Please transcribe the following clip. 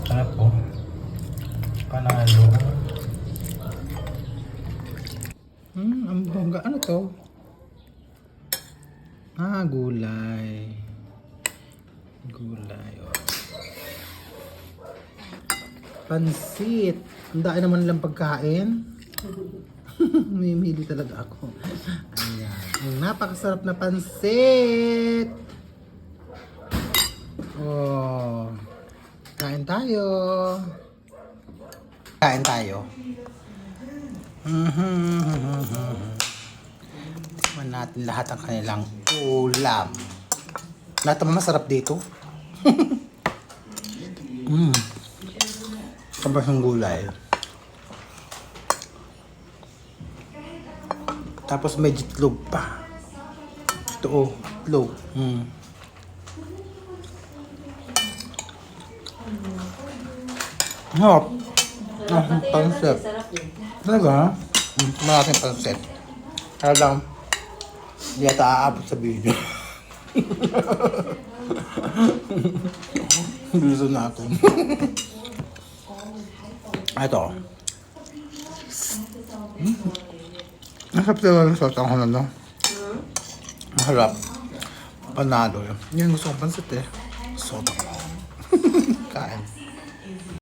Sarap po. Panalo. Ang bongga. Ano to? Gulay. Gulay. Oh. Pansit. Ang dami naman nilang pagkain. Mimili talaga ako. Ayan. Ang napakasarap na pansit. Oh. Kain tayo. Kain tayo. Tikman natin lahat ang kanilang ulam. Lahat naman masarap dito. Sabay ng gulay. Tapos may itlog pa. Ito oh, itlog. Hop. Pansit. Talaga? Malaking pansit. Kaya lang, hindi yata aabot sa video. Gusto natin. Ito. Masarap sila ng sotang ko na, no? Maharap. Panalo yun. Yan gusto kong pansit eh. Sotang ko. Kain.